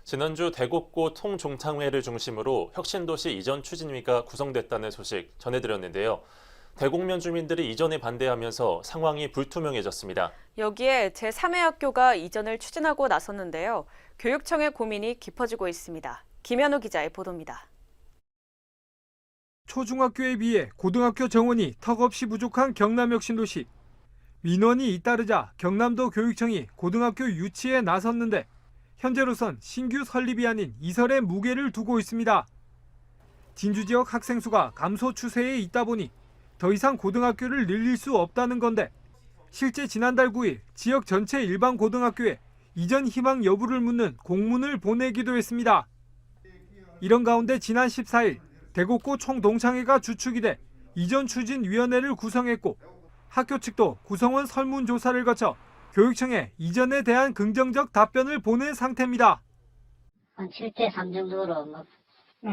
지난주 대곡고 통종창회를 중심으로 혁신도시 이전 추진위가 구성됐다는 소식 전해드렸는데요. 대곡면 주민들이 이전에 반대하면서 상황이 불투명해졌습니다. 여기에 제3회 학교가 이전을 추진하고 나섰는데요. 교육청의 고민이 깊어지고 있습니다. 김현우 기자의 보도입니다. 초중학교에 비해 고등학교 정원이 턱없이 부족한 경남 혁신도시. 민원이 잇따르자 경남도 교육청이 고등학교 유치에 나섰는데 현재로선 신규 설립이 아닌 이설에 무게를 두고 있습니다. 진주 지역 학생 수가 감소 추세에 있다 보니 더 이상 고등학교를 늘릴 수 없다는 건데 실제 지난달 9일 지역 전체 일반 고등학교에 이전 희망 여부를 묻는 공문을 보내기도 했습니다. 이런 가운데 지난 14일 대곡고 총동창회가 주축이 돼 이전 추진위원회를 구성했고 학교 측도 구성원 설문조사를 거쳐 교육청에 이전에 대한 긍정적 답변을 보낸 상태입니다. 한 7대 3 정도로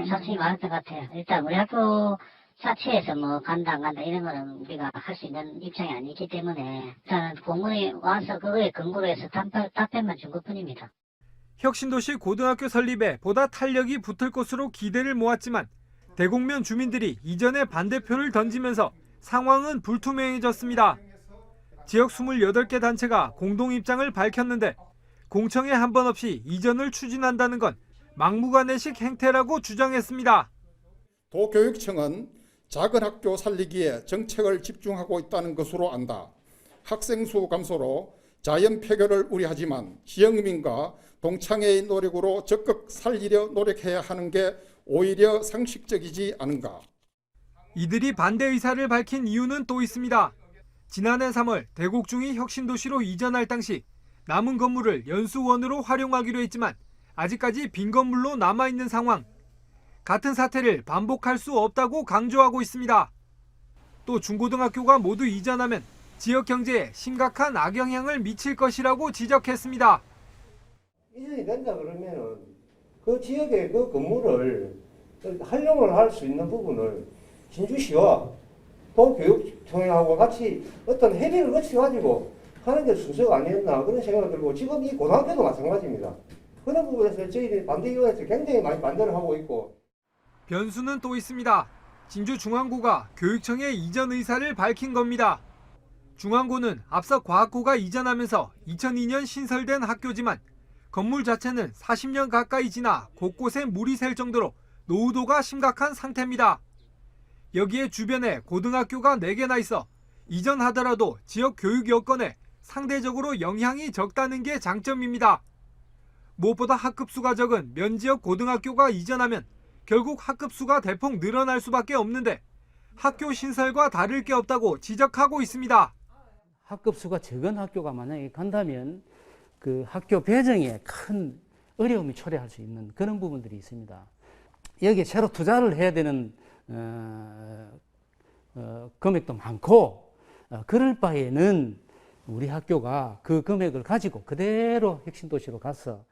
사측이 많을 것 같아요. 일단 우리 학교 자체에서 간다 안 간다 이런 거는 우리가 할 수 있는 입장이 아니기 때문에 일단 공문이 와서 그거에 근거로 해서 답변만 준 것뿐입니다. 혁신도시 고등학교 설립에 보다 탄력이 붙을 것으로 기대를 모았지만 대곡면 주민들이 이전에 반대표를 던지면서 상황은 불투명해졌습니다. 지역 28개 단체가 공동 입장을 밝혔는데 공청회 한 번 없이 이전을 추진한다는 건 막무가내식 행태라고 주장했습니다. 도교육청은 작은 학교 살리기에 정책을 집중하고 있다는 것으로 안다. 학생 수 감소로 자연 폐교를 우려하지만 지역민과 동창회의 노력으로 적극 살리려 노력해야 하는 게 오히려 상식적이지 않은가. 이들이 반대 의사를 밝힌 이유는 또 있습니다. 지난해 3월 대곡중이 혁신도시로 이전할 당시 남은 건물을 연수원으로 활용하기로 했지만 아직까지 빈 건물로 남아있는 상황. 같은 사태를 반복할 수 없다고 강조하고 있습니다. 또 중고등학교가 모두 이전하면 지역 경제에 심각한 악영향을 미칠 것이라고 지적했습니다. 이전이 된다 그러면은 그 지역의 그 건물을 활용을 할 수 있는 부분을 진주시와 도교육청하고 같이 어떤 협의를 거쳐가지고 하는 게 순서가 아니었나 그런 생각이 들고 지금 이 고등학교도 마찬가지입니다. 그런 부분에서 저희들이 반대위원회에서 굉장히 많이 반대를 하고 있고. 변수는 또 있습니다. 진주중앙고가 교육청에 이전 의사를 밝힌 겁니다. 중앙고는 앞서 과학고가 이전하면서 2002년 신설된 학교지만 건물 자체는 40년 가까이 지나 곳곳에 물이 샐 정도로 노후도가 심각한 상태입니다. 여기에 주변에 고등학교가 4개나 있어 이전하더라도 지역 교육 여건에 상대적으로 영향이 적다는 게 장점입니다. 무엇보다 학급수가 적은 면지역 고등학교가 이전하면 결국 학급수가 대폭 늘어날 수밖에 없는데 학교 신설과 다를 게 없다고 지적하고 있습니다. 학급수가 적은 학교가 만약에 간다면 그 학교 배정에 큰 어려움이 초래할 수 있는 그런 부분들이 있습니다. 여기에 새로 투자를 해야 되는 금액도 많고 그럴 바에는 우리 학교가 그 금액을 가지고 그대로 혁신도시로 가서.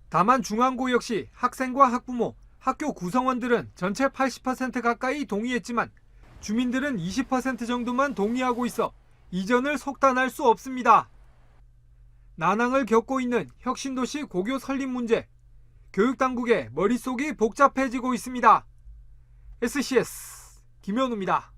다만 중앙고 역시 학생과 학부모, 학교 구성원들은 전체 80% 가까이 동의했지만 주민들은 20% 정도만 동의하고 있어 이전을 속단할 수 없습니다. 난항을 겪고 있는 혁신도시 고교 설립 문제, 교육당국의 머릿속이 복잡해지고 있습니다. SCS 김현우입니다.